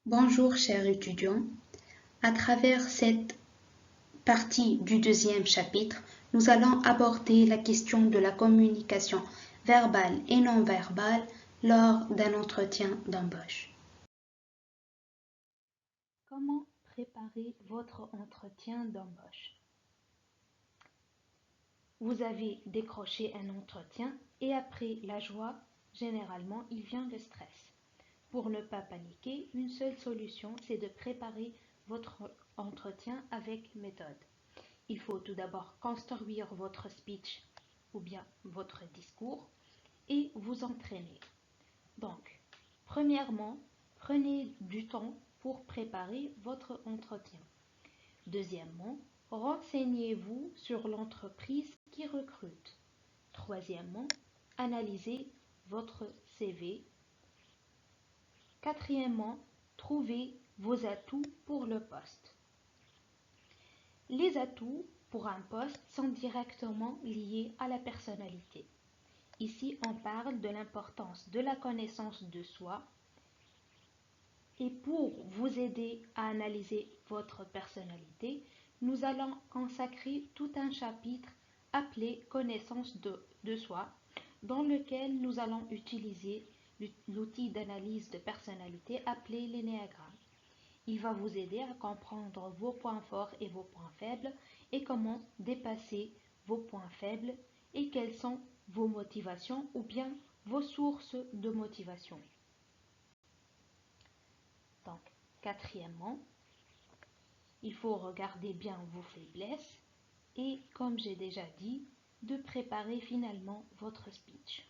Bonjour chers étudiants, à travers cette partie du deuxième chapitre, nous allons aborder la question de la communication verbale et non verbale lors d'un entretien d'embauche. Comment préparer votre entretien d'embauche? Vous avez décroché un entretien et après la joie, généralement, il vient le stress. Pour ne pas paniquer, une seule solution, c'est de préparer votre entretien avec méthode. Il faut tout d'abord construire votre speech ou bien votre discours et vous entraîner. Donc, premièrement, prenez du temps pour préparer votre entretien. Deuxièmement, renseignez-vous sur l'entreprise qui recrute. Troisièmement, analysez votre CV. Quatrièmement, trouvez vos atouts pour le poste. Les atouts pour un poste sont directement liés à la personnalité. Ici, on parle de l'importance de la connaissance de soi. Et pour vous aider à analyser votre personnalité, nous allons consacrer tout un chapitre appelé Connaissance de soi, dans lequel nous allons utiliser l'outil d'analyse de personnalité appelé l'énéagramme. Il va vous aider à comprendre vos points forts et vos points faibles et comment dépasser vos points faibles et quelles sont vos motivations ou bien vos sources de motivation. Donc, quatrièmement, il faut regarder bien vos faiblesses et, comme j'ai déjà dit, de préparer finalement votre speech.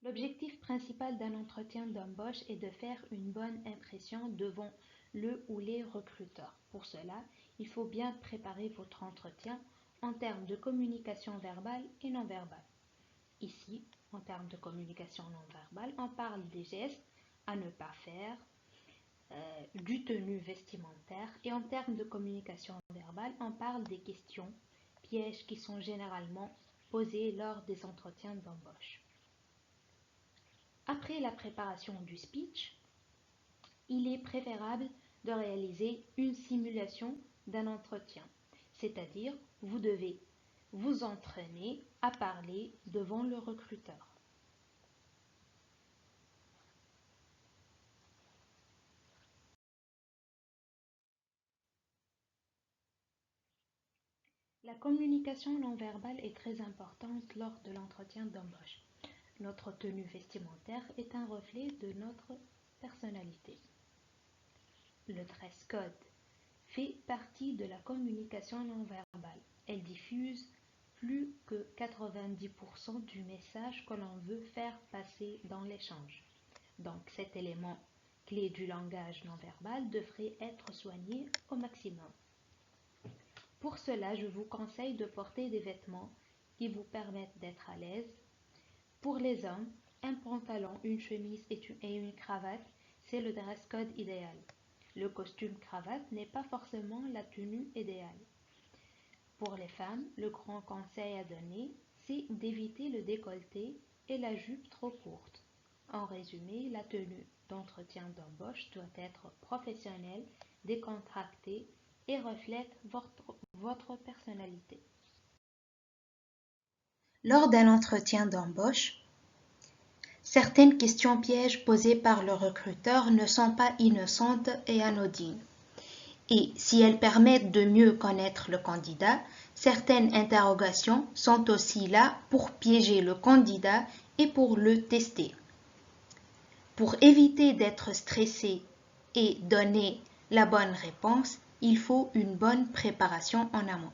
L'objectif principal d'un entretien d'embauche est de faire une bonne impression devant le ou les recruteurs. Pour cela, il faut bien préparer votre entretien en termes de communication verbale et non verbale. Ici, en termes de communication non verbale, on parle des gestes à ne pas faire, du tenue vestimentaire, et en termes de communication verbale, on parle des questions pièges qui sont généralement posées lors des entretiens d'embauche. Après la préparation du speech, il est préférable de réaliser une simulation d'un entretien, c'est-à-dire vous devez vous entraîner à parler devant le recruteur. La communication non verbale est très importante lors de l'entretien d'embauche. Notre tenue vestimentaire est un reflet de notre personnalité. Le dress code fait partie de la communication non verbale. Elle diffuse plus que 90% du message que l'on veut faire passer dans l'échange. Donc cet élément clé du langage non verbal devrait être soigné au maximum. Pour cela, je vous conseille de porter des vêtements qui vous permettent d'être à l'aise. Pour les hommes, un pantalon, une chemise et une cravate, c'est le dress code idéal. Le costume cravate n'est pas forcément la tenue idéale. Pour les femmes, le grand conseil à donner, c'est d'éviter le décolleté et la jupe trop courte. En résumé, la tenue d'entretien d'embauche doit être professionnelle, décontractée et reflète votre personnalité. Lors d'un entretien d'embauche, certaines questions pièges posées par le recruteur ne sont pas innocentes et anodines. Et si elles permettent de mieux connaître le candidat, certaines interrogations sont aussi là pour piéger le candidat et pour le tester. Pour éviter d'être stressé et donner la bonne réponse, il faut une bonne préparation en amont.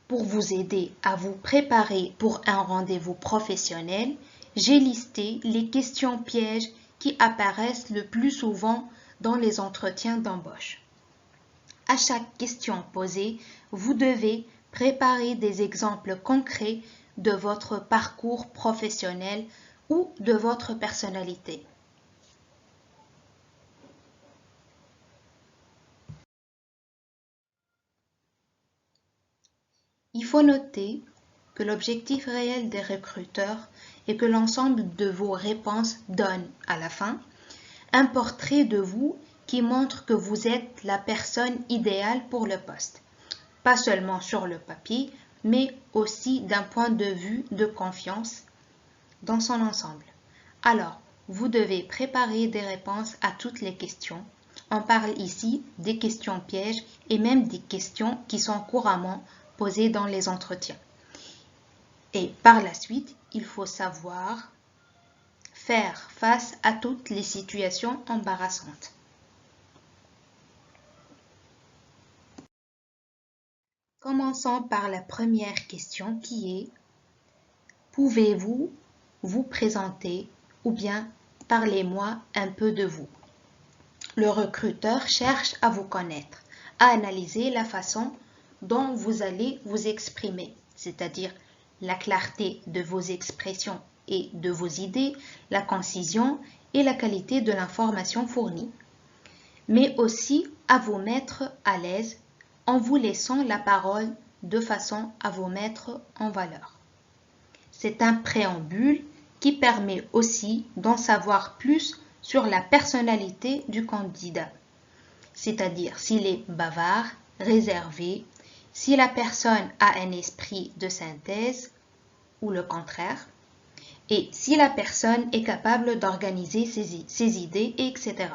Pour vous aider à vous préparer pour un rendez-vous professionnel, j'ai listé les questions pièges qui apparaissent le plus souvent dans les entretiens d'embauche. À chaque question posée, vous devez préparer des exemples concrets de votre parcours professionnel ou de votre personnalité. Il faut noter que l'objectif réel des recruteurs est que l'ensemble de vos réponses donne, à la fin, un portrait de vous qui montre que vous êtes la personne idéale pour le poste, pas seulement sur le papier, mais aussi d'un point de vue de confiance dans son ensemble. Alors, vous devez préparer des réponses à toutes les questions. On parle ici des questions pièges et même des questions qui sont couramment posées dans les entretiens. Et par la suite, il faut savoir faire face à toutes les situations embarrassantes. Commençons par la première question qui est: pouvez-vous vous présenter ou bien parlez-moi un peu de vous? Le recruteur cherche à vous connaître, à analyser la façon dont vous allez vous exprimer, c'est-à-dire la clarté de vos expressions et de vos idées, la concision et la qualité de l'information fournie, mais aussi à vous mettre à l'aise en vous laissant la parole de façon à vous mettre en valeur. C'est un préambule qui permet aussi d'en savoir plus sur la personnalité du candidat, c'est-à-dire s'il est bavard, réservé, si la personne a un esprit de synthèse ou le contraire, et si la personne est capable d'organiser ses idées, etc.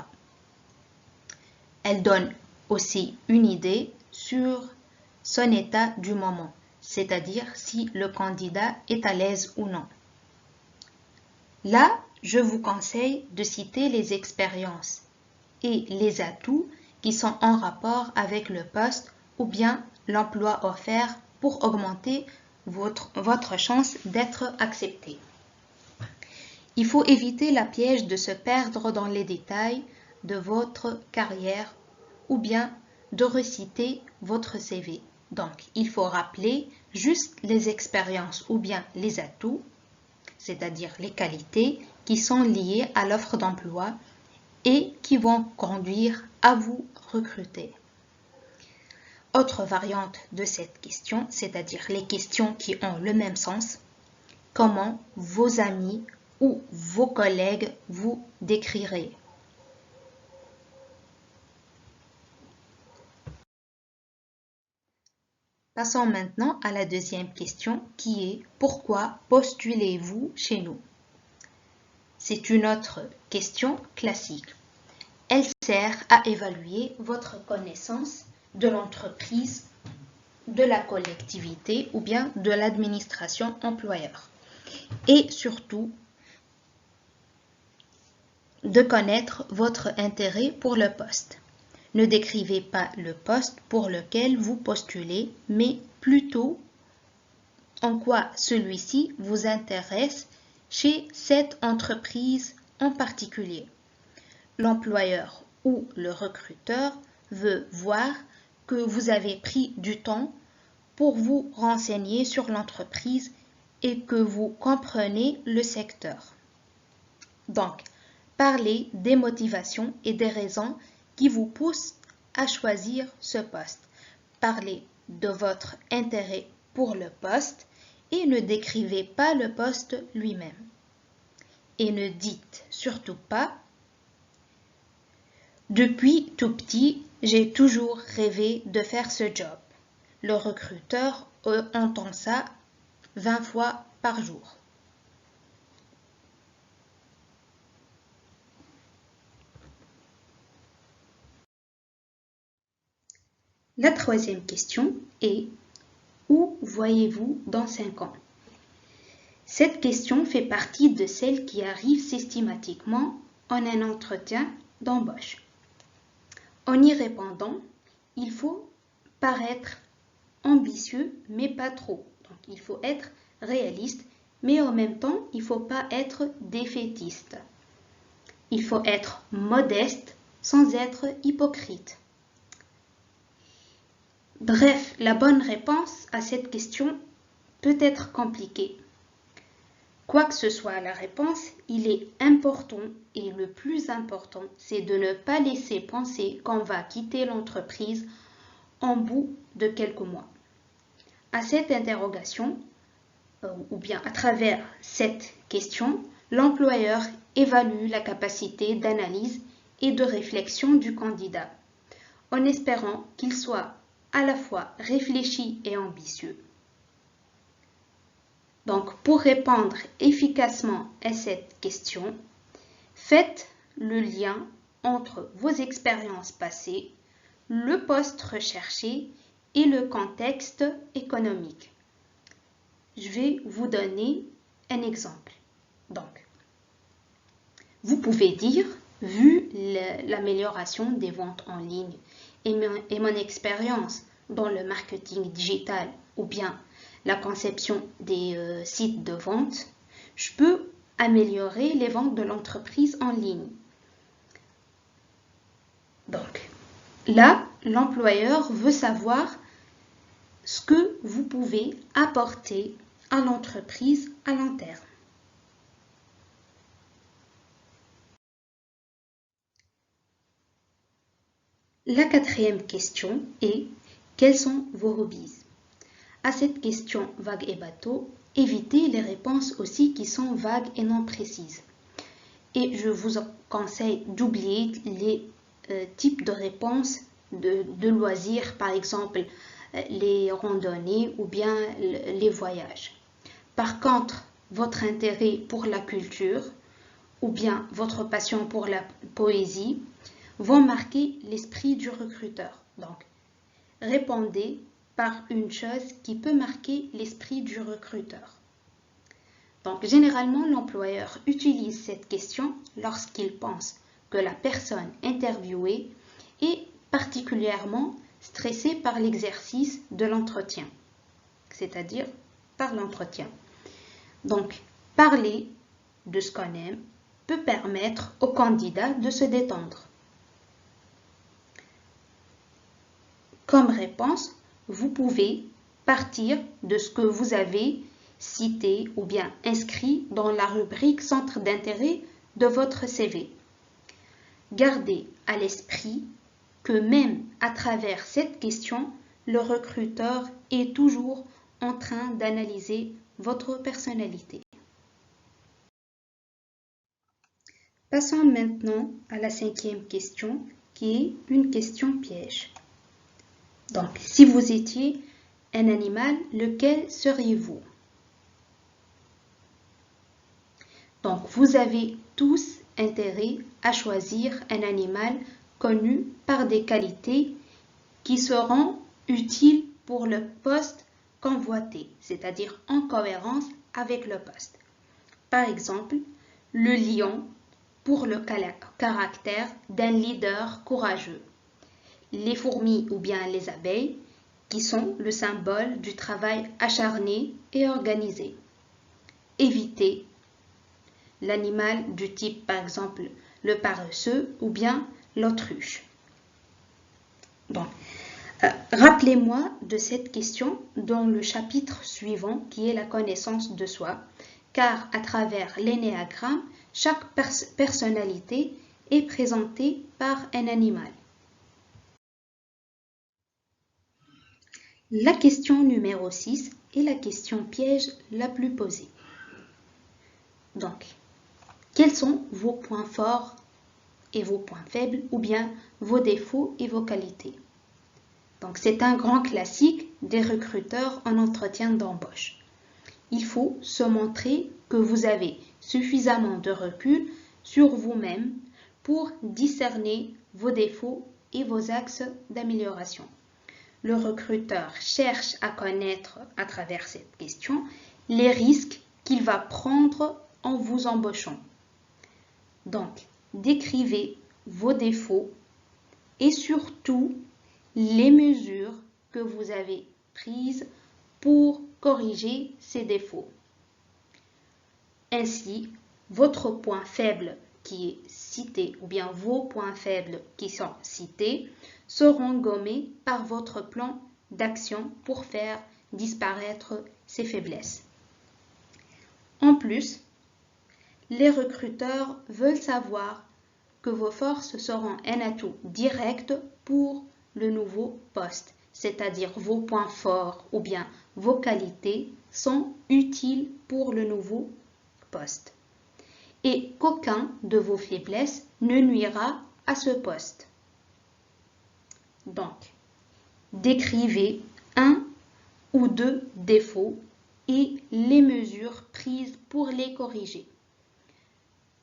Elle donne aussi une idée sur son état du moment, c'est-à-dire si le candidat est à l'aise ou non. Là, je vous conseille de citer les expériences et les atouts qui sont en rapport avec le poste ou bien l'emploi offert pour augmenter votre chance d'être accepté. Il faut éviter la piège de se perdre dans les détails de votre carrière ou bien de reciter votre CV. Donc, il faut rappeler juste les expériences ou bien les atouts, c'est-à-dire les qualités qui sont liées à l'offre d'emploi et qui vont conduire à vous recruter. Autre variante de cette question, c'est-à-dire les questions qui ont le même sens: comment vos amis ou vos collègues vous décriraient? Passons maintenant à la deuxième question qui est: pourquoi postulez-vous chez nous? C'est une autre question classique. Elle sert à évaluer votre connaissance de l'entreprise, de la collectivité ou bien de l'administration employeur. Et surtout, de connaître votre intérêt pour le poste. Ne décrivez pas le poste pour lequel vous postulez, mais plutôt en quoi celui-ci vous intéresse chez cette entreprise en particulier. L'employeur ou le recruteur veut voir que vous avez pris du temps pour vous renseigner sur l'entreprise et que vous comprenez le secteur. Donc, parlez des motivations et des raisons qui vous poussent à choisir ce poste. Parlez de votre intérêt pour le poste et ne décrivez pas le poste lui-même. Et ne dites surtout pas: depuis tout petit, j'ai toujours rêvé de faire ce job. Le recruteur entend ça 20 fois par jour. La troisième question est: où voyez-vous dans 5 ans? Cette question fait partie de celles qui arrivent systématiquement en un entretien d'embauche. En y répondant, il faut paraître ambitieux, mais pas trop. Donc, il faut être réaliste, mais en même temps, il ne faut pas être défaitiste. Il faut être modeste sans être hypocrite. Bref, la bonne réponse à cette question peut être compliquée. Quoi que ce soit la réponse, il est important et le plus important, c'est de ne pas laisser penser qu'on va quitter l'entreprise en bout de quelques mois. À cette interrogation, ou bien à travers cette question, l'employeur évalue la capacité d'analyse et de réflexion du candidat, en espérant qu'il soit à la fois réfléchi et ambitieux. Donc, pour répondre efficacement à cette question, faites le lien entre vos expériences passées, le poste recherché et le contexte économique. Je vais vous donner un exemple. Donc, vous pouvez dire, vu l'amélioration des ventes en ligne et mon expérience dans le marketing digital ou bien la conception des sites de vente, je peux améliorer les ventes de l'entreprise en ligne. Donc, là, l'employeur veut savoir ce que vous pouvez apporter à l'entreprise à long terme. La quatrième question est « Quels sont vos hobbies ?» À cette question vague et bateau, évitez les réponses aussi qui sont vagues et non précises. Et je vous conseille d'oublier les types de réponses de loisirs, par exemple les randonnées ou bien les voyages. Par contre, votre intérêt pour la culture ou bien votre passion pour la poésie vont marquer l'esprit du recruteur. Donc, répondez par une chose qui peut marquer l'esprit du recruteur. Donc, généralement, l'employeur utilise cette question lorsqu'il pense que la personne interviewée est particulièrement stressée par l'exercice de l'entretien, c'est-à-dire par l'entretien. Donc, parler de ce qu'on aime peut permettre au candidat de se détendre. Comme réponse, vous pouvez partir de ce que vous avez cité ou bien inscrit dans la rubrique Centre d'intérêt de votre CV. Gardez à l'esprit que même à travers cette question, le recruteur est toujours en train d'analyser votre personnalité. Passons maintenant à la cinquième question, qui est une question piège. Donc, si vous étiez un animal, lequel seriez-vous? Donc, vous avez tous intérêt à choisir un animal connu par des qualités qui seront utiles pour le poste convoité, c'est-à-dire en cohérence avec le poste. Par exemple, le lion pour le caractère d'un leader courageux. Les fourmis ou bien les abeilles qui sont le symbole du travail acharné et organisé. Évitez l'animal du type par exemple le paresseux ou bien l'autruche. Donc, rappelez-moi de cette question dans le chapitre suivant qui est la connaissance de soi, car à travers l'énéagramme, chaque personnalité est présentée par un animal. La question numéro 6 est la question piège la plus posée. Donc, quels sont vos points forts et vos points faibles ou bien vos défauts et vos qualités? Donc, c'est un grand classique des recruteurs en entretien d'embauche. Il faut se montrer que vous avez suffisamment de recul sur vous-même pour discerner vos défauts et vos axes d'amélioration. Le recruteur cherche à connaître à travers cette question les risques qu'il va prendre en vous embauchant. Donc, décrivez vos défauts et surtout les mesures que vous avez prises pour corriger ces défauts. Ainsi, votre point faible qui est cité ou bien vos points faibles qui sont cités seront gommés par votre plan d'action pour faire disparaître ces faiblesses. En plus, les recruteurs veulent savoir que vos forces seront un atout direct pour le nouveau poste, c'est-à-dire vos points forts ou bien vos qualités sont utiles pour le nouveau poste et qu'aucun de vos faiblesses ne nuira à ce poste. Donc, décrivez un ou deux défauts et les mesures prises pour les corriger.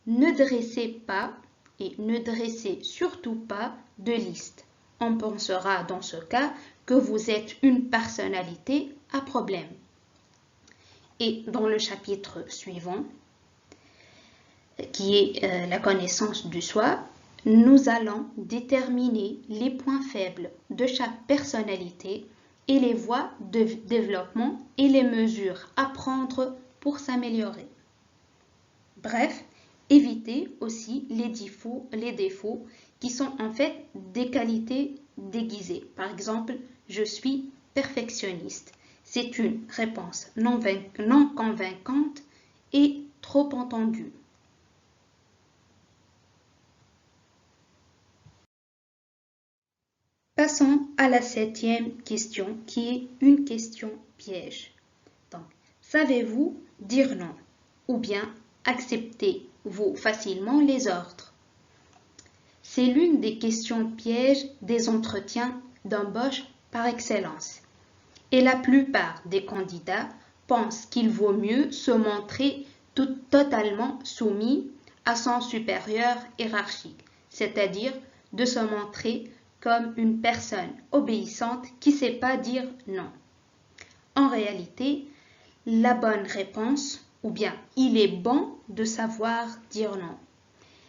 Ne dressez pas et ne dressez surtout pas de liste. On pensera dans ce cas que vous êtes une personnalité à problème. Et dans le chapitre suivant, qui est la connaissance du soi, nous allons déterminer les points faibles de chaque personnalité et les voies de développement et les mesures à prendre pour s'améliorer. Bref, évitez aussi les défauts qui sont en fait des qualités déguisées. Par exemple, je suis perfectionniste. C'est une réponse non convaincante et trop entendue. Passons à la 7e question qui est une question piège. Donc, savez-vous dire non ou bien acceptez-vous facilement les ordres? C'est l'une des questions pièges des entretiens d'embauche par excellence. Et la plupart des candidats pensent qu'il vaut mieux se montrer totalement soumis à son supérieur hiérarchique, c'est-à-dire de se montrer comme une personne obéissante qui ne sait pas dire non. En réalité, la bonne réponse, ou bien il est bon de savoir dire non.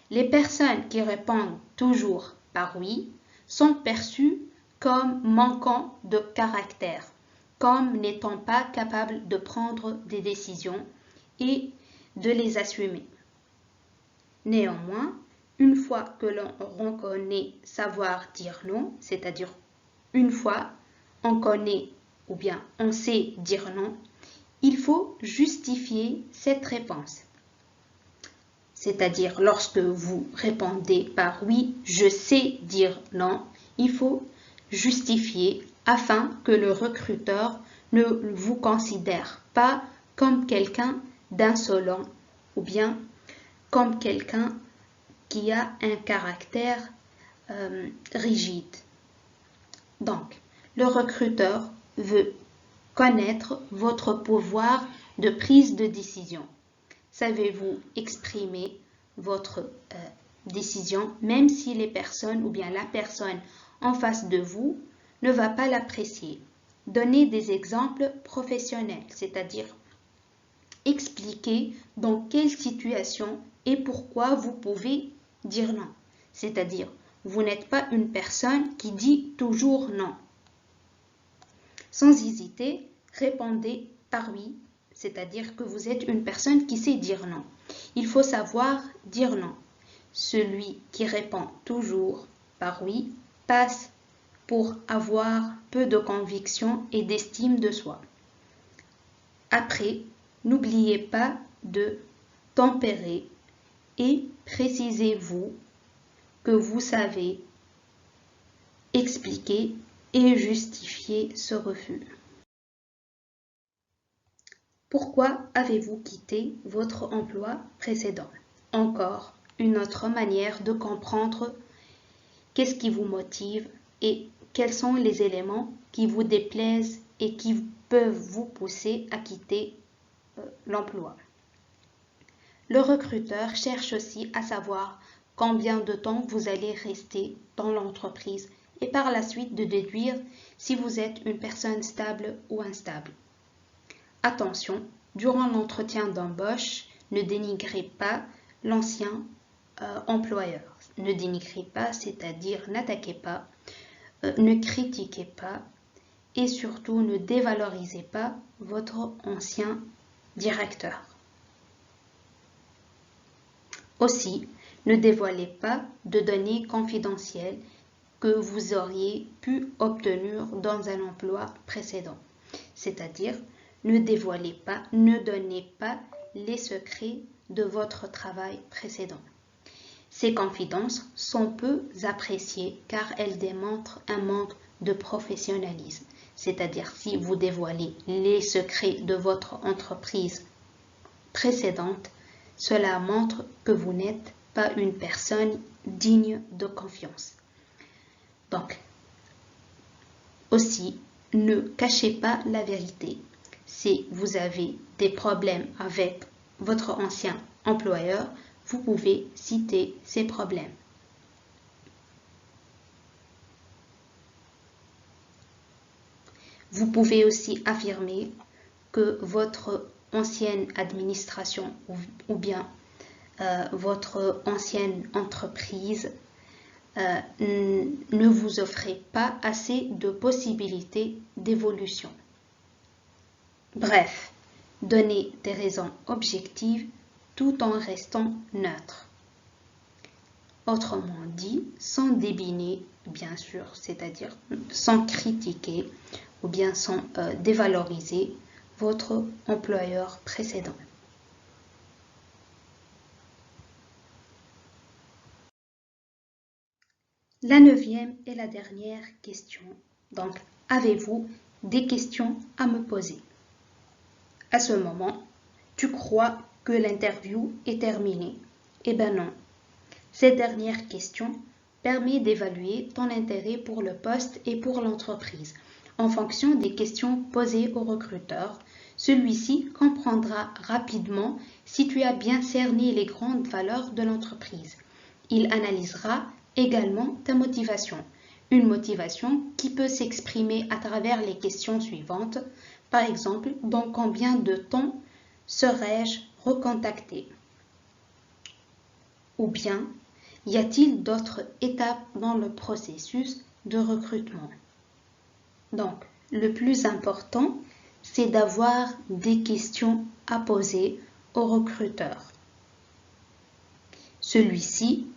Les personnes qui répondent toujours par oui sont perçues comme manquant de caractère, comme n'étant pas capables de prendre des décisions et de les assumer. Néanmoins, une fois que l'on reconnaît savoir dire non, c'est-à-dire une fois on connaît ou bien on sait dire non, il faut justifier cette réponse. C'est-à-dire lorsque vous répondez par oui, je sais dire non, il faut justifier afin que le recruteur ne vous considère pas comme quelqu'un d'insolent ou bien comme quelqu'un qui a un caractère rigide. Donc, le recruteur veut connaître votre pouvoir de prise de décision. Savez-vous exprimer votre décision même si les personnes ou bien la personne en face de vous ne va pas l'apprécier? Donnez des exemples professionnels, c'est-à-dire expliquer dans quelle situation et pourquoi vous pouvez dire non. C'est-à-dire, vous n'êtes pas une personne qui dit toujours non. Sans hésiter, répondez par oui, c'est-à-dire que vous êtes une personne qui sait dire non. Il faut savoir dire non. Celui qui répond toujours par oui passe pour avoir peu de conviction et d'estime de soi. Après, n'oubliez pas de tempérer et précisez-vous que vous savez expliquer et justifier ce refus. Pourquoi avez-vous quitté votre emploi précédent? Encore une autre manière de comprendre qu'est-ce qui vous motive et quels sont les éléments qui vous déplaisent et qui peuvent vous pousser à quitter l'emploi. Le recruteur cherche aussi à savoir combien de temps vous allez rester dans l'entreprise et par la suite de déduire si vous êtes une personne stable ou instable. Attention, durant l'entretien d'embauche, ne dénigrez pas l'ancien employeur. Ne dénigrez pas, c'est-à-dire n'attaquez pas, ne critiquez pas et surtout ne dévalorisez pas votre ancien directeur. Aussi, ne dévoilez pas de données confidentielles que vous auriez pu obtenir dans un emploi précédent. C'est-à-dire, ne dévoilez pas, ne donnez pas les secrets de votre travail précédent. Ces confidences sont peu appréciées car elles démontrent un manque de professionnalisme. c'est-à-dire si vous dévoilez les secrets de votre entreprise précédente, cela montre que vous n'êtes pas une personne digne de confiance. Donc, aussi, ne cachez pas la vérité. Si vous avez des problèmes avec votre ancien employeur, vous pouvez citer ces problèmes. Vous pouvez aussi affirmer que votre ancienne administration ou bien votre ancienne entreprise ne vous offrait pas assez de possibilités d'évolution. Bref, donnez des raisons objectives tout en restant neutre. Autrement dit, sans débiner, bien sûr, c'est-à-dire sans critiquer ou bien sans dévaloriser votre employeur précédent. La 9e et la dernière question. Donc, avez-vous des questions à me poser? À ce moment, tu crois que l'interview est terminée? Eh bien non. Cette dernière question permet d'évaluer ton intérêt pour le poste et pour l'entreprise. En fonction des questions posées au recruteur, celui-ci comprendra rapidement si tu as bien cerné les grandes valeurs de l'entreprise. Il analysera également ta motivation. Une motivation qui peut s'exprimer à travers les questions suivantes. Par exemple, dans combien de temps serais-je recontacté? Ou bien, y a-t-il d'autres étapes dans le processus de recrutement? Donc, le plus important, c'est d'avoir des questions à poser au recruteur. Celui-ci,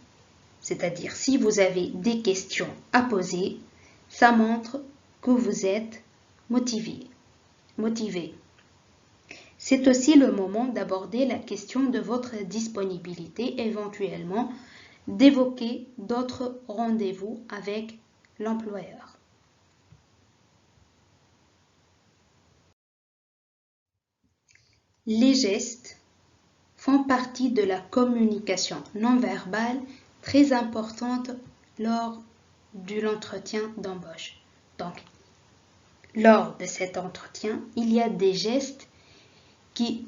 c'est-à-dire si vous avez des questions à poser, ça montre que vous êtes motivé. C'est aussi le moment d'aborder la question de votre disponibilité, éventuellement d'évoquer d'autres rendez-vous avec l'employeur. Les gestes font partie de la communication non verbale très importante lors de l'entretien d'embauche. Donc, lors de cet entretien, il y a des gestes qui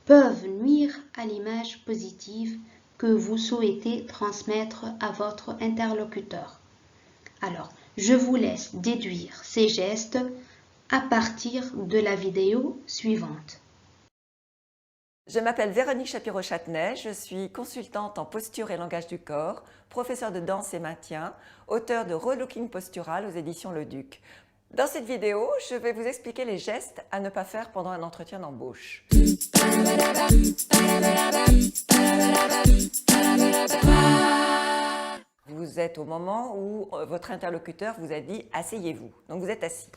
peuvent nuire à l'image positive que vous souhaitez transmettre à votre interlocuteur. Alors, je vous laisse déduire ces gestes à partir de la vidéo suivante. Je m'appelle Véronique Shapiro-Châtenay, je suis consultante en posture et langage du corps, professeure de danse et maintien, auteure de Relooking postural aux éditions Le Duc. Dans cette vidéo, je vais vous expliquer les gestes à ne pas faire pendant un entretien d'embauche. Vous êtes au moment où votre interlocuteur vous a dit « asseyez-vous ». Donc vous êtes assis.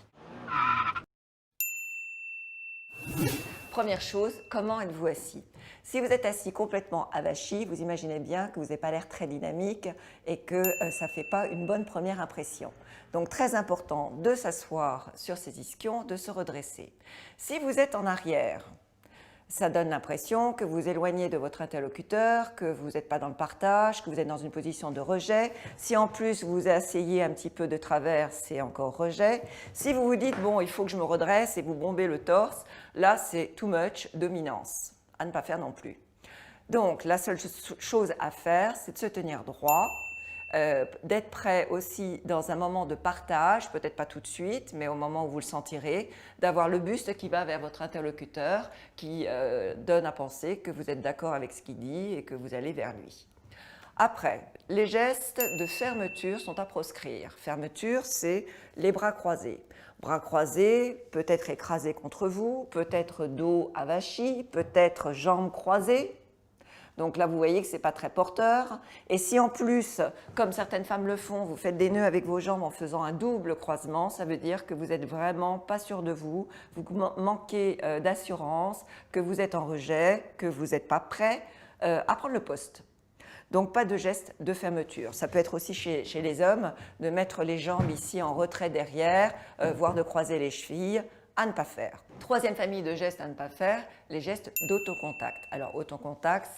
Première chose, comment êtes-vous assis? Si vous êtes assis complètement avachi, vous imaginez bien que vous n'avez pas l'air très dynamique et que ça ne fait pas une bonne première impression. Donc très important de s'asseoir sur ses ischions, de se redresser. Si vous êtes en arrière, ça donne l'impression que vous vous éloignez de votre interlocuteur, que vous n'êtes pas dans le partage, que vous êtes dans une position de rejet. Si en plus vous vous asseyez un petit peu de travers, c'est encore rejet. Si vous vous dites « bon, il faut que je me redresse » et vous bombez le torse, là c'est too much, dominance, à ne pas faire non plus. Donc la seule chose à faire, c'est de se tenir droit, d'être prêt aussi dans un moment de partage, peut-être pas tout de suite, mais au moment où vous le sentirez, d'avoir le buste qui va vers votre interlocuteur, qui donne à penser que vous êtes d'accord avec ce qu'il dit et que vous allez vers lui. Après, les gestes de fermeture sont à proscrire. Fermeture, c'est les bras croisés. Bras croisés, peut-être écrasés contre vous, peut-être dos avachi, peut-être jambes croisées. Donc là, vous voyez que ce n'est pas très porteur. Et si en plus, comme certaines femmes le font, vous faites des nœuds avec vos jambes en faisant un double croisement, ça veut dire que vous n'êtes vraiment pas sûr de vous, vous manquez d'assurance, que vous êtes en rejet, que vous n'êtes pas prêt à prendre le poste. Donc pas de geste de fermeture. Ça peut être aussi chez les hommes de mettre les jambes ici en retrait derrière, voire de croiser les chevilles, à ne pas faire. Troisième famille de gestes à ne pas faire, les gestes d'autocontact. Alors autocontact,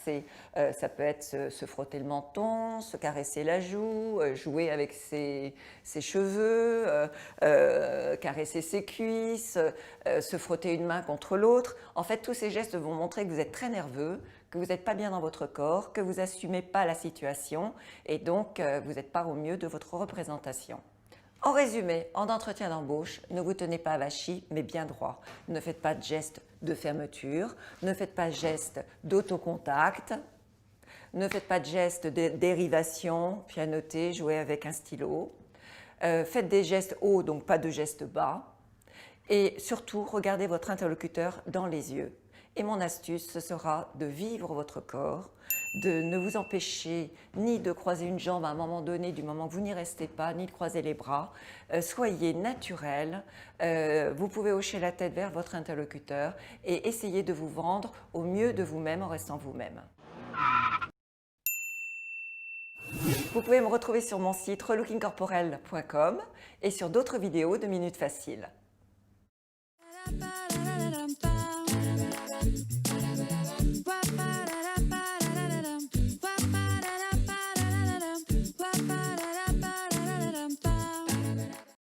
ça peut être se frotter le menton, se caresser la joue, jouer avec ses cheveux, caresser ses cuisses, se frotter une main contre l'autre. En fait, tous ces gestes vont montrer que vous êtes très nerveux, que vous n'êtes pas bien dans votre corps, que vous n'assumez pas la situation et donc vous n'êtes pas au mieux de votre représentation. En résumé, en entretien d'embauche, ne vous tenez pas avachi, mais bien droit. Ne faites pas de gestes de fermeture, ne faites pas de gestes d'autocontact, ne faites pas de gestes de dérivation, pianoter, jouer avec un stylo. Faites des gestes hauts, donc pas de gestes bas. Et surtout, regardez votre interlocuteur dans les yeux. Et mon astuce, ce sera de vivre votre corps, de ne vous empêcher ni de croiser une jambe à un moment donné, du moment que vous n'y restez pas, ni de croiser les bras. Soyez naturel, vous pouvez hocher la tête vers votre interlocuteur et essayer de vous vendre au mieux de vous-même en restant vous-même. Vous pouvez me retrouver sur mon site relookingcorporel.com et sur d'autres vidéos de Minutes Faciles.